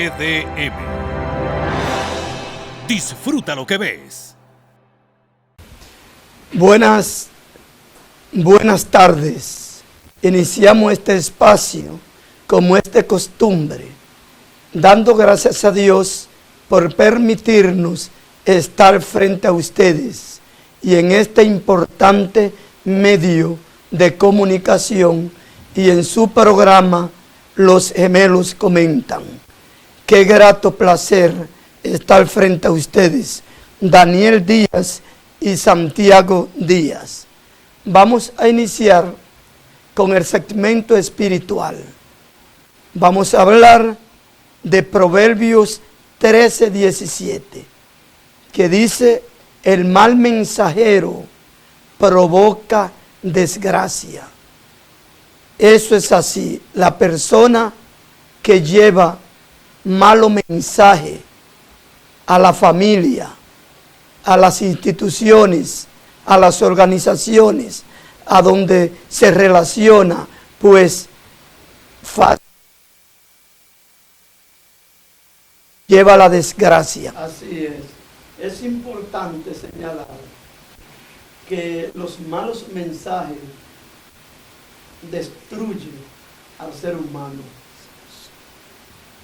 RDM. Disfruta lo que ves. Buenas tardes. Iniciamos este espacio como es de costumbre, dando gracias a Dios por permitirnos estar frente a ustedes y en este importante medio de comunicación y en su programa Los Gemelos Comentan. Qué grato placer estar frente a ustedes, Daniel Díaz y Santiago Díaz. Vamos a iniciar con el segmento espiritual. Vamos a hablar de Proverbios 13:17, que dice: el mal mensajero provoca desgracia. Eso es así. La persona que lleva malo mensaje a la familia, a las instituciones, a las organizaciones, a donde se relaciona, pues lleva la desgracia. Así es. Es importante señalar que los malos mensajes destruyen al ser humano.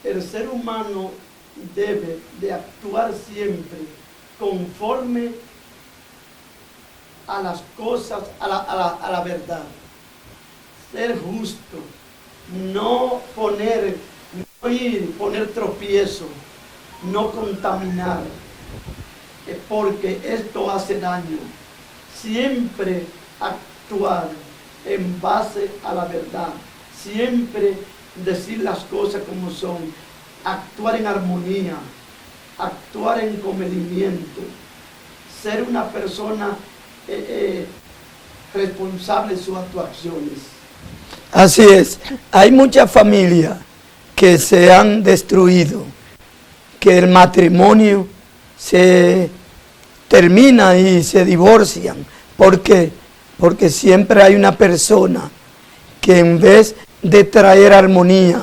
El ser humano debe de actuar siempre conforme a las cosas, a la verdad. Ser justo, no poner tropiezo, no contaminar, porque esto hace daño. Siempre actuar en base a la verdad, siempre decir las cosas como son, actuar en armonía, actuar en comedimiento, ser una persona responsable de sus actuaciones. Así es, hay muchas familias que se han destruido, que el matrimonio se termina y se divorcian. ¿Por qué? Porque siempre hay una persona que en vez de traer armonía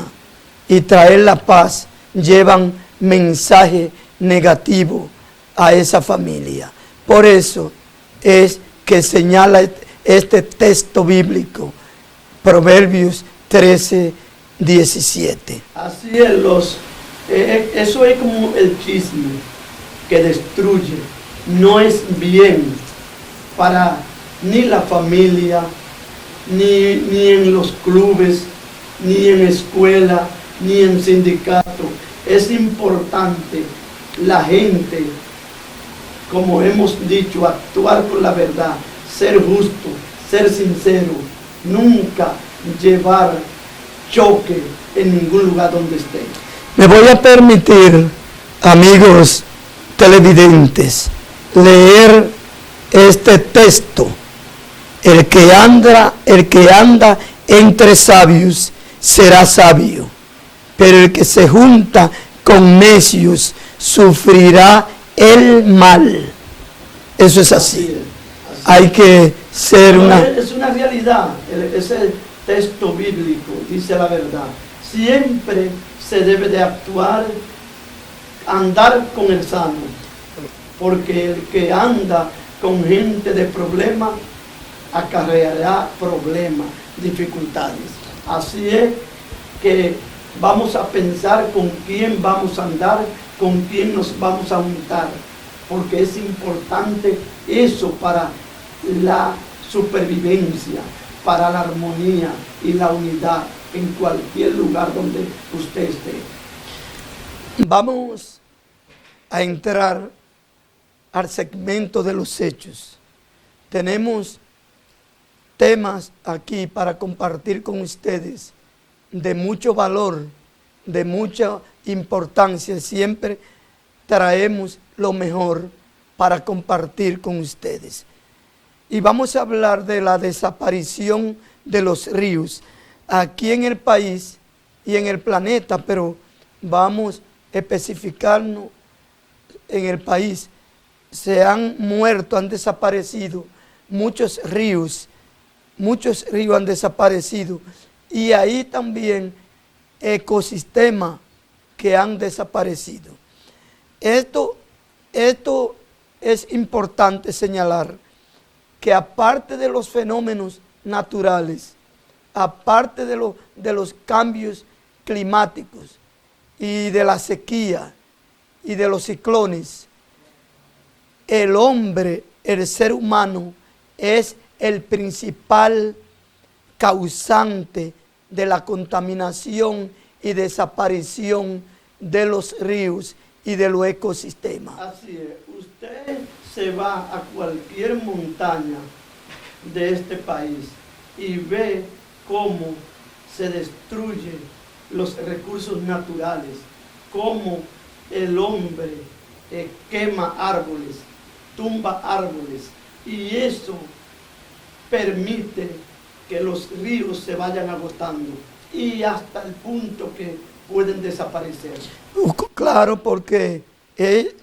y traer la paz, llevan mensaje negativo a esa familia. Por eso es que señala este texto bíblico, Proverbios 13:17. Así es, eso es como el chisme que destruye. No es bien para ni la familia, ni en los clubes, ni en escuela, ni en sindicato. Es importante la gente, como hemos dicho, actuar con la verdad, ser justo, ser sincero, nunca llevar choque en ningún lugar donde esté. Me voy a permitir, amigos televidentes, leer este texto. El que anda entre sabios será sabio, pero el que se junta con necios sufrirá el mal. Eso es así. Hay que ser Es una realidad. Ese texto bíblico dice la verdad. Siempre se debe de andar con el sano, porque el que anda con gente de problemas acarreará problemas, dificultades. Así es que vamos a pensar con quién vamos a andar, con quién nos vamos a juntar, porque es importante eso para la supervivencia, para la armonía y la unidad en cualquier lugar donde usted esté. Vamos a entrar al segmento de los hechos. Tenemos temas aquí para compartir con ustedes de mucho valor, de mucha importancia. Siempre traemos lo mejor para compartir con ustedes. Y vamos a hablar de la desaparición de los ríos aquí en el país y en el planeta, pero vamos a especificarnos en el país. Se han muerto, han desaparecido muchos ríos han desaparecido, y ahí también ecosistemas que han desaparecido. Esto es importante señalar, que aparte de los fenómenos naturales, aparte de los cambios climáticos y de la sequía y de los ciclones, el hombre, el ser humano, es el principal causante de la contaminación y desaparición de los ríos y de los ecosistemas. Así es, usted se va a cualquier montaña de este país y ve cómo se destruyen los recursos naturales, cómo el hombre quema árboles, tumba árboles, y eso permite que los ríos se vayan agotando y hasta el punto que pueden desaparecer. Claro, porque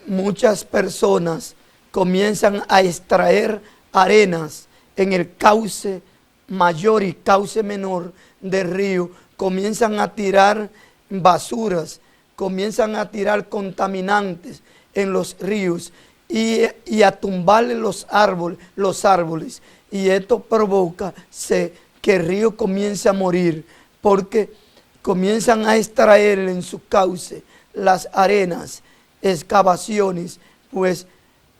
muchas personas comienzan a extraer arenas en el cauce mayor y cauce menor del río, comienzan a tirar basuras, comienzan a tirar contaminantes en los ríos y a tumbarle los árboles. Y esto provoca que el río comience a morir, porque comienzan a extraer en su cauce las arenas, excavaciones, pues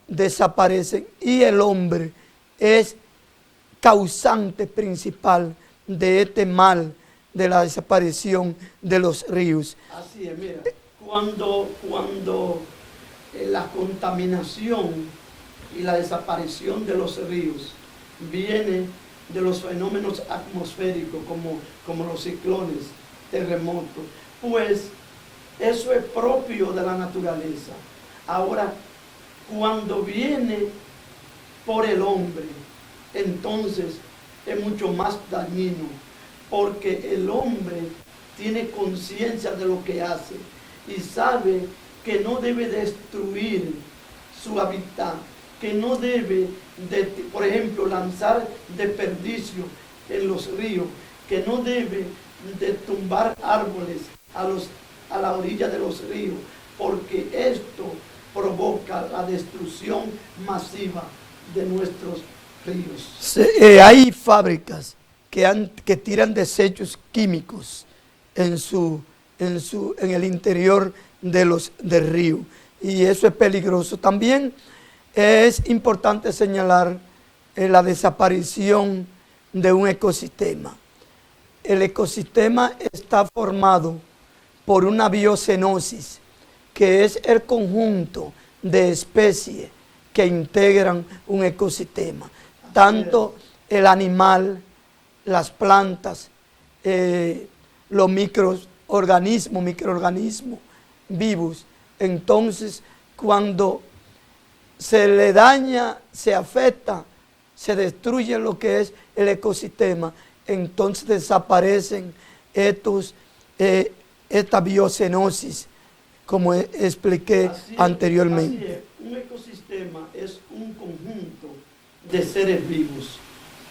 desaparecen, y el hombre es causante principal de este mal de la desaparición de los ríos. Así es, mira, cuando la contaminación y la desaparición de los ríos viene de los fenómenos atmosféricos como los ciclones, terremotos, pues eso es propio de la naturaleza. Ahora, cuando viene por el hombre, entonces es mucho más dañino, porque el hombre tiene conciencia de lo que hace y sabe que no debe destruir su hábitat, que no debe, por ejemplo, lanzar desperdicio en los ríos, que no debe de tumbar árboles a la orilla de los ríos, porque esto provoca la destrucción masiva de nuestros ríos. Hay fábricas que tiran desechos químicos en el interior del río, y eso es peligroso. También es importante señalar la desaparición de un ecosistema. El ecosistema está formado por una biocenosis, que es el conjunto de especies que integran un ecosistema. Tanto el animal, las plantas, los microorganismos vivos. Entonces, cuando se le daña, se afecta, se destruye lo que es el ecosistema, entonces desaparecen esta biocenosis, como expliqué anteriormente. Así es. Un ecosistema es un conjunto de seres vivos,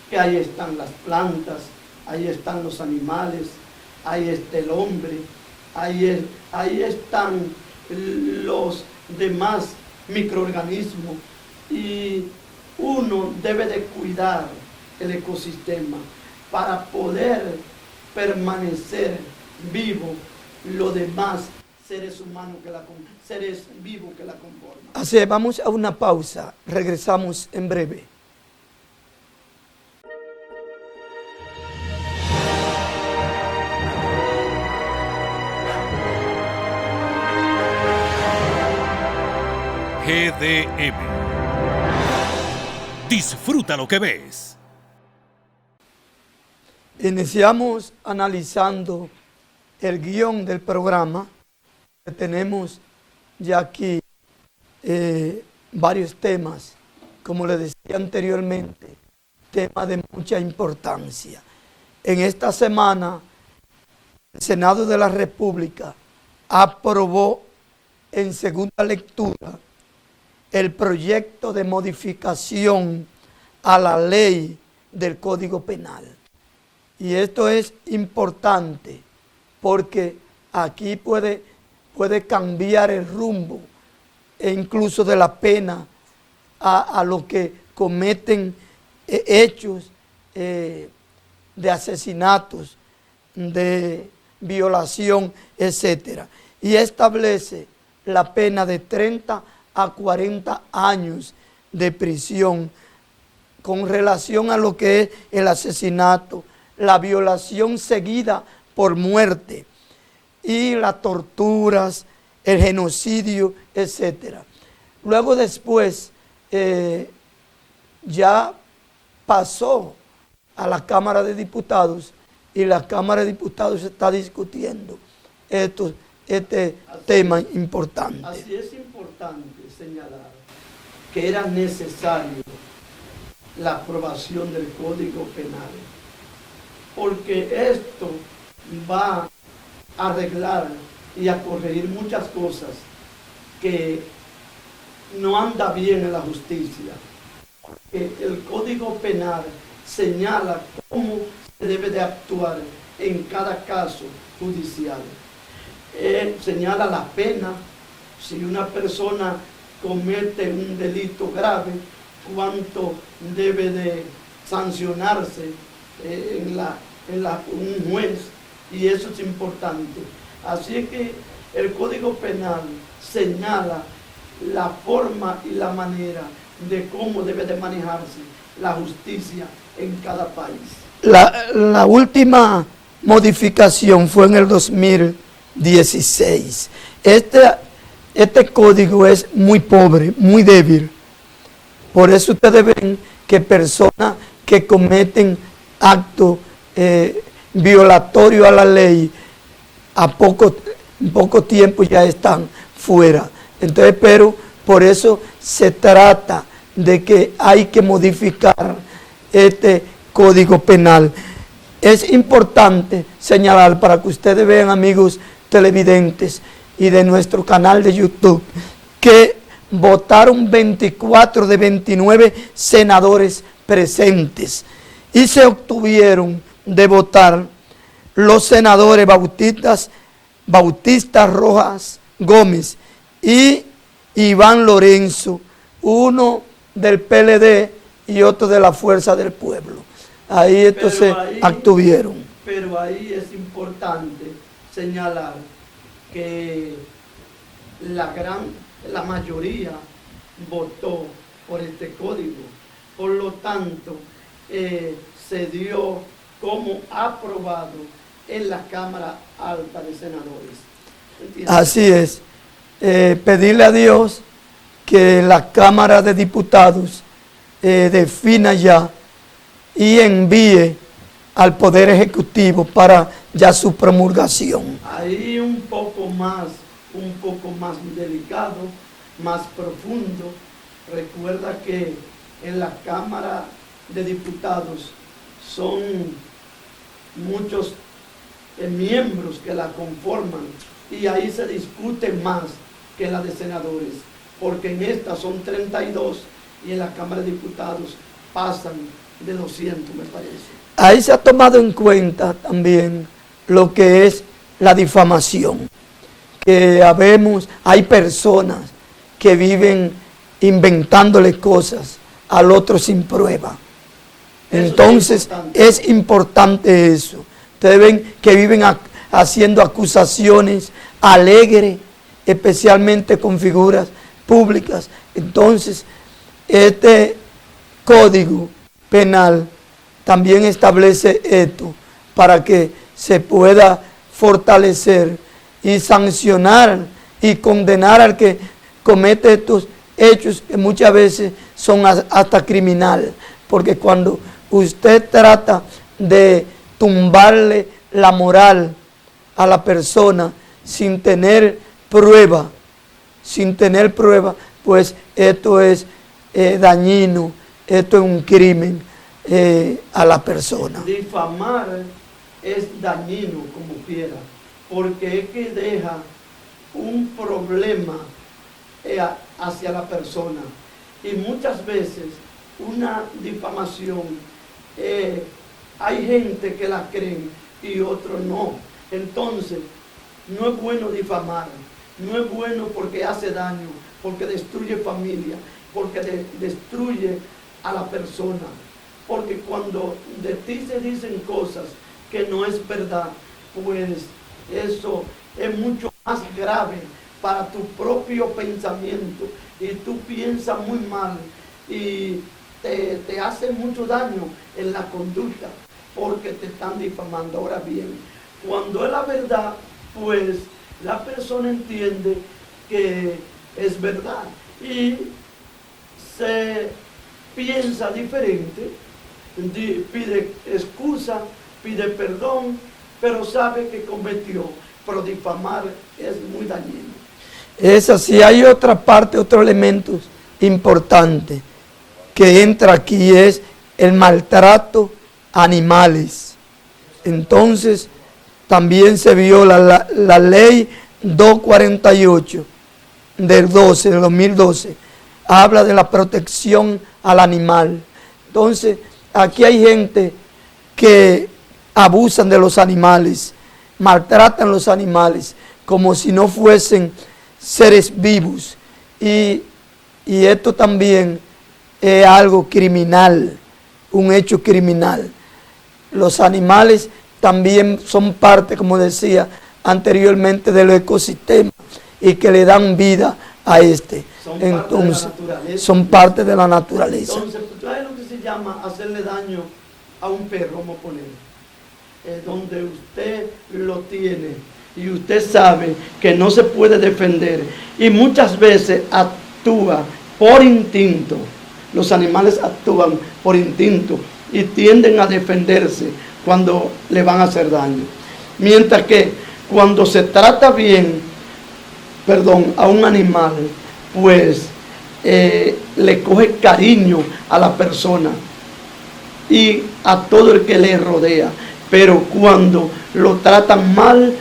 que ahí están las plantas, ahí están los animales, ahí está el hombre, ahí están los demás microorganismos, y uno debe de cuidar el ecosistema para poder permanecer vivo los demás seres humanos, seres vivos que la conforman. Así es, vamos a una pausa, regresamos en breve. GDM. Disfruta lo que ves. Iniciamos analizando el guión del programa. Tenemos ya aquí varios temas, como les decía anteriormente, temas de mucha importancia. En esta semana, el Senado de la República aprobó en segunda lectura el proyecto de modificación a la ley del Código Penal. Y esto es importante porque aquí puede puede cambiar el rumbo e incluso de la pena a los que cometen hechos de asesinatos, de violación, etcétera. Y establece la pena de 30 a 40 años de prisión con relación a lo que es el asesinato, la violación seguida por muerte y las torturas, el genocidio, etcétera. Luego después ya pasó a la Cámara de Diputados y la Cámara de Diputados está discutiendo este tema importante. Así es importante señalar que era necesario la aprobación del Código Penal, porque esto va a arreglar y a corregir muchas cosas que no anda bien en la justicia. El Código Penal señala cómo se debe de actuar en cada caso judicial. Señala la pena, si una persona comete un delito grave, cuánto debe de sancionarse un juez, y eso es importante. Así es que el Código Penal señala la forma y la manera de cómo debe de manejarse la justicia en cada país. La última modificación fue en el 2016. Este código es muy pobre, muy débil. Por eso ustedes ven que personas que cometen actos violatorios a la ley, en poco tiempo ya están fuera. Entonces, pero por eso se trata de que hay que modificar este Código Penal. Es importante señalar, para que ustedes vean, amigos televidentes y de nuestro canal de YouTube, que votaron 24 de 29 senadores presentes y se obtuvieron de votar los senadores Bautista Rojas Gómez y Iván Lorenzo, uno del PLD y otro de la Fuerza del Pueblo. Ahí entonces abstuvieron. Pero ahí es importante señalar que la mayoría votó por este código. Por lo tanto, se dio como aprobado en la Cámara Alta de Senadores. ¿Entiendes? Así es. Pedirle a Dios que la Cámara de Diputados defina ya y envíe al Poder Ejecutivo para ya su promulgación. Ahí un poco más delicado, más profundo. Recuerda que en la Cámara de Diputados son muchos miembros que la conforman, y ahí se discute más que la de senadores, porque en esta son 32 y en la Cámara de Diputados pasan de 200, me parece. Ahí se ha tomado en cuenta también lo que es la difamación, que hay personas que viven inventándole cosas al otro sin prueba. Entonces es importante eso. Ustedes ven que viven haciendo acusaciones alegres, especialmente con figuras públicas. Entonces, este Código Penal también establece esto para que se pueda fortalecer y sancionar y condenar al que comete estos hechos que muchas veces son hasta criminales, porque cuando usted trata de tumbarle la moral a la persona sin tener prueba, pues esto es dañino, esto es un crimen a la persona. Difamar es dañino como quiera, porque es que deja un problema hacia la persona, y muchas veces una difamación hay gente que la creen y otros no. Entonces no es bueno difamar, no es bueno porque hace daño, porque destruye familia, porque destruye a la persona. Porque cuando de ti se dicen cosas que no es verdad, pues eso es mucho más grave para tu propio pensamiento, y tú piensas muy mal y te hace mucho daño en la conducta porque te están difamando. Ahora bien, cuando es la verdad, pues la persona entiende que es verdad y se piensa diferente, pide excusa, pide perdón, pero sabe que cometió. Pero difamar es muy dañino. Es así. Hay otra parte, otro elemento importante que entra aquí, es el maltrato a animales. Entonces, también se viola la ley 248 del 2012, habla de la protección al animal. Entonces, aquí hay gente que abusan de los animales, maltratan los animales como si no fuesen seres vivos, y esto también es algo criminal, un hecho criminal. Los animales también son parte, como decía anteriormente, del ecosistema y que le dan vida a este. Entonces, son parte de la naturaleza. Entonces, ¿sabes lo que se llama hacerle daño a un perro? Vamos a poner, donde usted lo tiene y usted sabe que no se puede defender, y muchas veces actúa por instinto. Los animales actúan por instinto y tienden a defenderse cuando le van a hacer daño. Mientras que cuando se trata bien, a un animal, pues le coge cariño a la persona y a todo el que le rodea. Pero cuando lo tratan mal,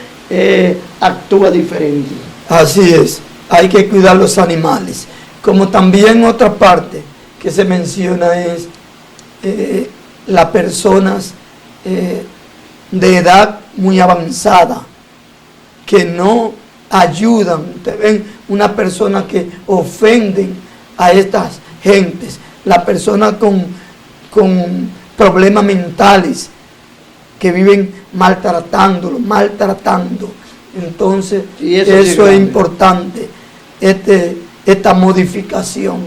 actúa diferente. Así es, hay que cuidar los animales. Como también otra parte que se menciona es las personas de edad muy avanzada que no ayudan. Ustedes ven una persona que ofenden a estas gentes, la persona con problemas mentales que viven maltratando. Entonces, eso es importante, esta modificación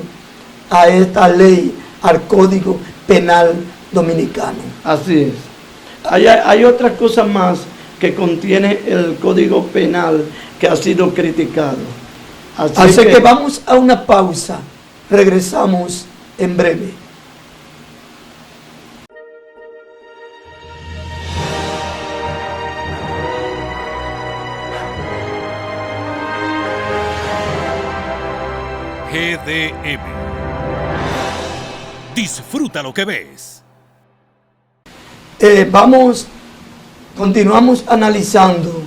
a esta ley, al Código Penal Dominicano. Así es. Hay otra cosa más que contiene el Código Penal que ha sido criticado. Así que vamos a una pausa, regresamos en breve. GDM. Disfruta lo que ves. Continuamos analizando,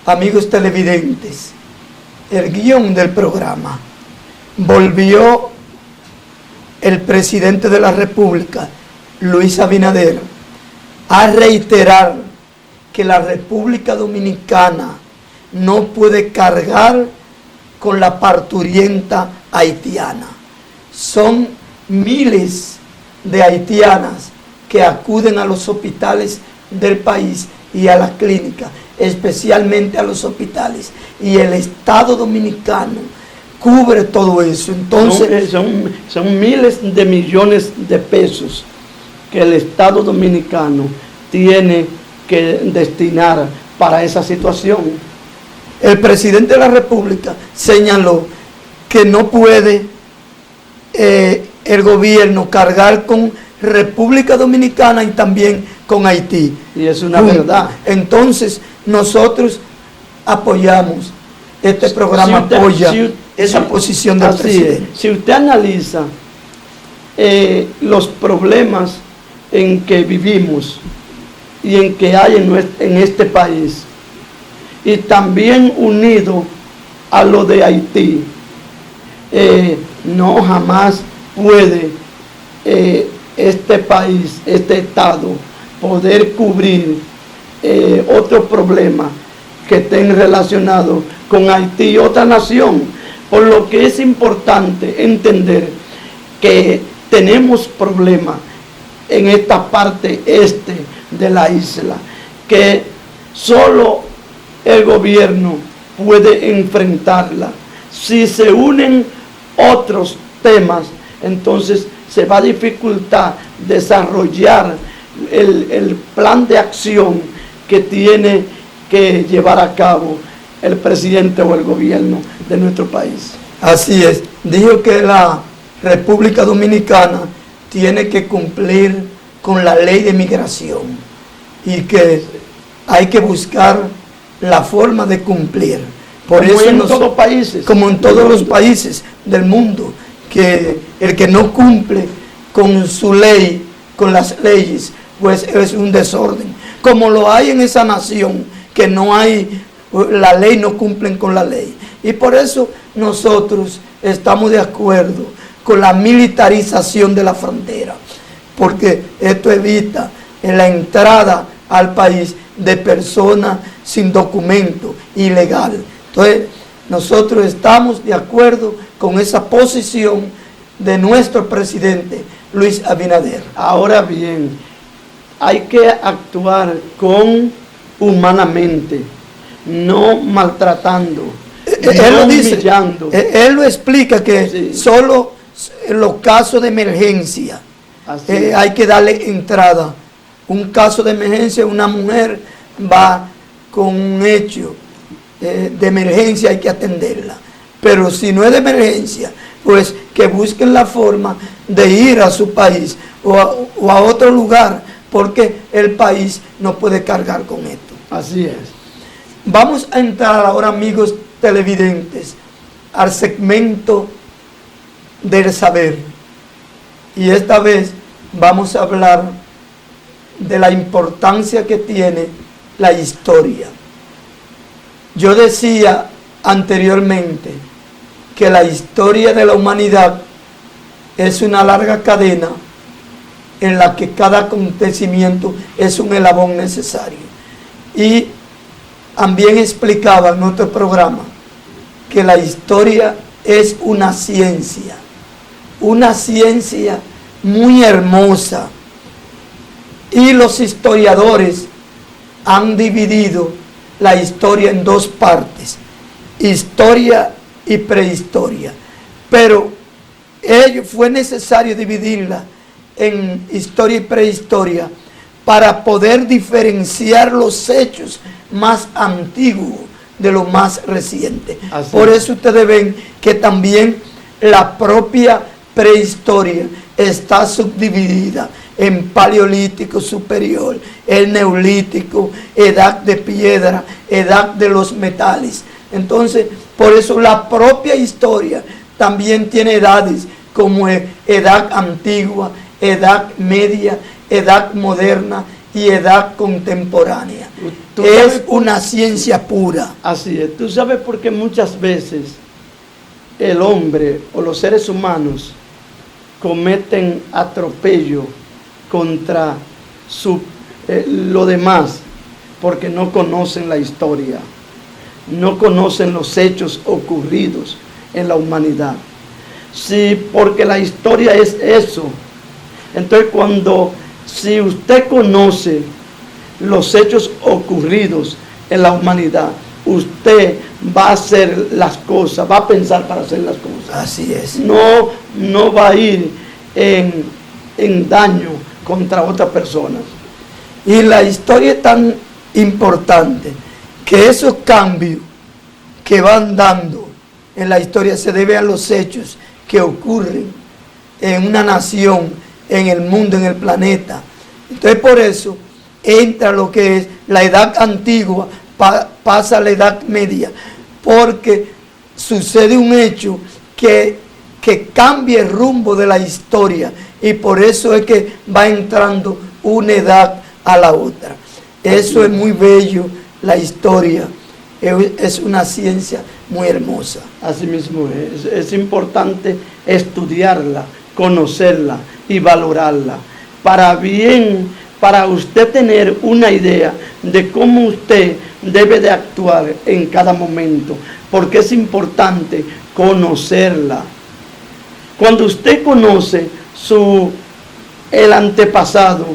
amigos televidentes, el guión del programa. Volvió el presidente de la República, Luis Abinader, a reiterar que la República Dominicana no puede cargar con la parturienta haitiana. Son miles de haitianas que acuden a los hospitales del país y a las clínicas, especialmente a los hospitales, y el Estado Dominicano cubre todo eso. Entonces son miles de millones de pesos que el Estado Dominicano tiene que destinar para esa situación. El presidente de la República señaló que no puede el gobierno cargar con República Dominicana y también con Haití. Y es una verdad. Entonces, nosotros apoyamos, este programa apoya esa posición del presidente. Si usted analiza los problemas en que vivimos y en que hay en este país, y también unido a lo de Haití, no jamás puede este país, este Estado, poder cubrir otro problema que estén relacionados con Haití y otra nación, por lo que es importante entender que tenemos problemas en esta parte este de la isla, que solo el gobierno puede enfrentarla. Si se unen otros temas, entonces se va a dificultar desarrollar el plan de acción que tiene que llevar a cabo el presidente o el gobierno de nuestro país. Así es, dijo que la República Dominicana tiene que cumplir con la ley de migración y que hay que buscar la forma de cumplir. Por Como eso en todos países. como en todos los países del mundo, que el que no cumple con su ley, con las leyes, pues es un desorden. Como lo hay en esa nación, que no hay, la ley no cumplen con la ley. Y por eso nosotros estamos de acuerdo con la militarización de la frontera, porque esto evita la entrada al país de personas sin documento, ilegal. Entonces, nosotros estamos de acuerdo con esa posición de nuestro presidente Luis Abinader. Ahora bien, hay que actuar humanamente, no maltratando, Él no lo dice, humillando. él lo explica que Sí. solo en los casos de emergencia Así es. hay que darle entrada. Un caso de emergencia, una mujer va con un hecho de emergencia, hay que atenderla. Pero si no es de emergencia, pues que busquen la forma de ir a su país o a otro lugar, porque el país no puede cargar con esto. Así es. Vamos a entrar ahora, amigos televidentes, al segmento del saber. Y esta vez vamos a hablar de la importancia que tiene la historia. Yo decía anteriormente que la historia de la humanidad es una larga cadena en la que cada acontecimiento es un eslabón necesario. Y también explicaba en otro programa que la historia es una ciencia muy hermosa. Y los historiadores han dividido la historia en dos partes, historia y prehistoria. Pero fue necesario dividirla en historia y prehistoria para poder diferenciar los hechos más antiguos de lo más reciente. Así Por es. eso ustedes ven que también la propia prehistoria está subdividida en paleolítico superior, el neolítico, edad de piedra, edad de los metales. Entonces, por eso la propia historia también tiene edades como edad antigua, edad media, edad moderna y edad contemporánea. ¿Tú sabes Es una ciencia pura. Así es. Tú sabes por qué muchas veces el hombre o los seres humanos cometen atropello contra lo demás, porque no conocen la historia, no conocen los hechos ocurridos en la humanidad. Sí, porque la historia es eso. Entonces, si usted conoce los hechos ocurridos en la humanidad, usted va a hacer las cosas, va a pensar para hacer las cosas. Así es. No va a ir en daño contra otras personas. Y la historia es tan importante que esos cambios que van dando en la historia se deben a los hechos que ocurren en una nación, en el mundo, en el planeta. Entonces, por eso entra lo que es la edad antigua, pasa a la edad media, porque sucede un hecho que cambia el rumbo de la historia, y por eso es que va entrando una edad a la otra. Eso es muy bello, la historia es una ciencia muy hermosa. Así mismo es importante estudiarla, conocerla y valorarla, para usted tener una idea de cómo usted debe de actuar en cada momento, porque es importante conocerla. Cuando usted conoce el antepasado,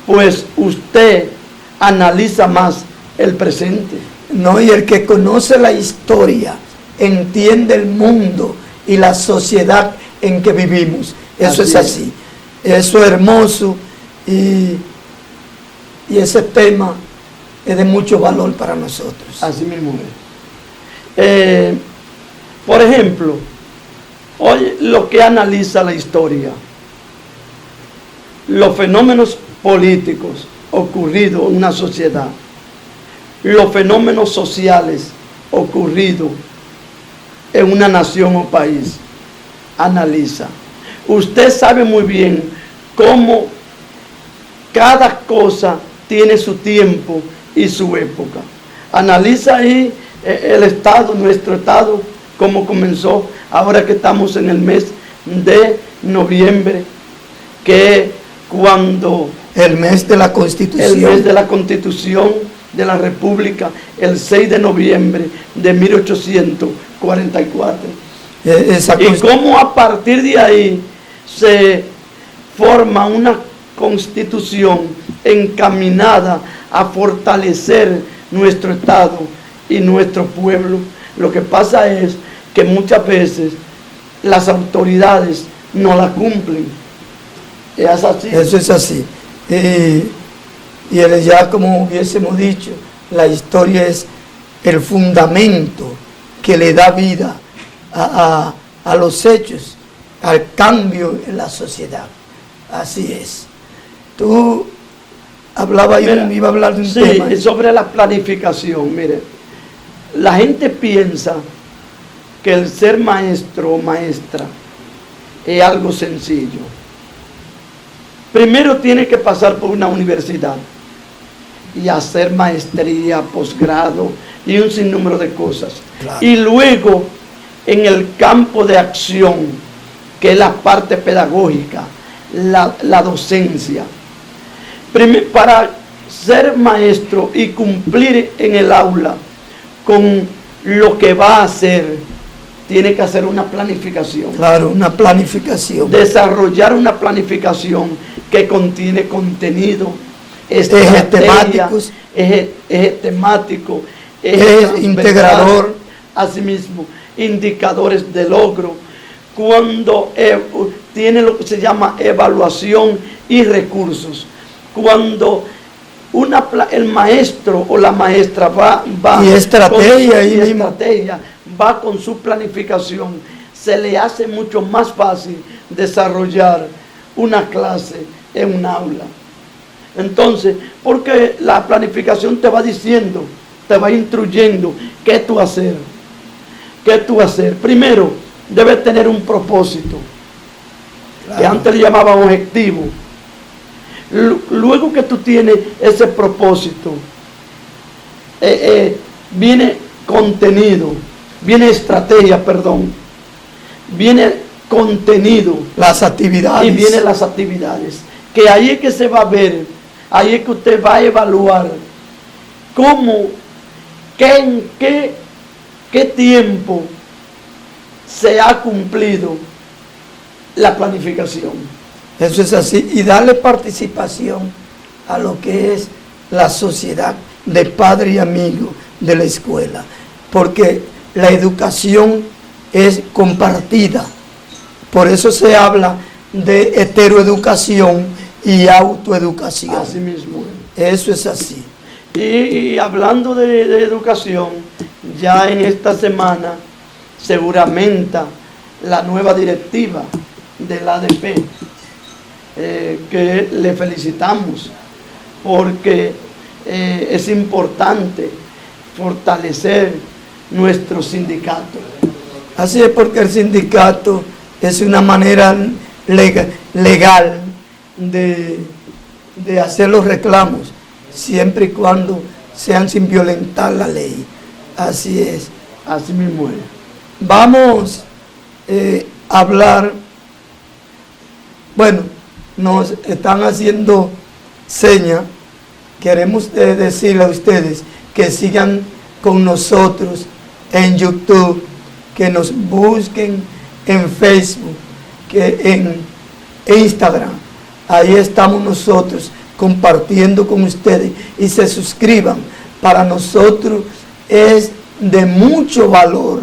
pues usted analiza más el presente. No, y el que conoce la historia entiende el mundo y la sociedad en que vivimos. Eso es así. Eso es hermoso y ese tema es de mucho valor para nosotros. Así mismo es. Por ejemplo, hoy lo que analiza la historia, los fenómenos políticos ocurridos en una sociedad, los fenómenos sociales ocurridos en una nación o país, analiza. Usted sabe muy bien cómo cada cosa tiene su tiempo y su época. Analiza ahí el Estado, nuestro Estado, cómo comenzó, ahora que estamos en el mes de noviembre, que cuando... El mes de la Constitución. El mes de la Constitución de la República, el 6 de noviembre de 1844. Y cómo a partir de ahí se forma una constitución encaminada a fortalecer nuestro Estado y nuestro pueblo. Lo que pasa es que muchas veces las autoridades no la cumplen. Es así. Eso es así. Y ya como hubiésemos dicho, la historia es el fundamento que le da vida a los hechos, al cambio en la sociedad. Así es. Tú hablabas, iba a hablar de un tema. Sí, sobre la planificación. Mire, la gente piensa que el ser maestro o maestra es algo sencillo. Primero tiene que pasar por una universidad y hacer maestría, posgrado y un sinnúmero de cosas. Claro. Y luego en el campo de acción, que es la parte pedagógica, la docencia. Para ser maestro y cumplir en el aula con lo que va a hacer, tiene que hacer una planificación. Claro, una planificación. Desarrollar una planificación que contiene contenido, ejes temáticos, ejes temático, integrador, asimismo, indicadores de logro, cuando tiene lo que se llama evaluación y recursos, cuando el maestro o la maestra va y estrategia, va con su planificación, se le hace mucho más fácil desarrollar una clase en un aula. Entonces, porque la planificación te va diciendo, te va instruyendo qué tú hacer. Primero, debes tener un propósito, que antes le llamaban objetivo. Luego que tú tienes ese propósito, viene contenido, viene estrategia, viene contenido. Las actividades. Y vienen las actividades. Que ahí es que se va a ver, ahí es que usted va a evaluar en qué tiempo se ha cumplido la planificación. Eso es así. Y darle participación a lo que es la sociedad de padre y amigo de la escuela. Porque la educación es compartida. Por eso se habla de heteroeducación y autoeducación. Así mismo. Eso es así. Y hablando de educación, ya en esta semana se juramenta la nueva directiva del ADP, que le felicitamos porque es importante fortalecer nuestro sindicato. Así es, porque el sindicato es una manera legal de hacer los reclamos, siempre y cuando sean sin violentar la ley. Así es. Así mismo es. Vamos a hablar, bueno, nos están haciendo señas, queremos decirle a ustedes que sigan con nosotros en YouTube, que nos busquen en Facebook, que en Instagram. Ahí estamos nosotros compartiendo con ustedes, y se suscriban. Para nosotros es de mucho valor,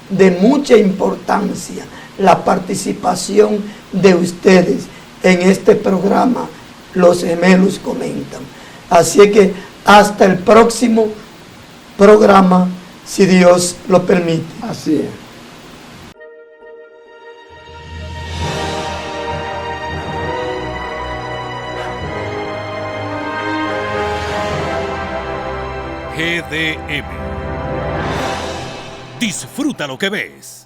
de mucha importancia la participación de ustedes en este programa Los Gemelos Comentan. Así que hasta el próximo programa, si Dios lo permite. Así es. GDM. Disfruta lo que ves.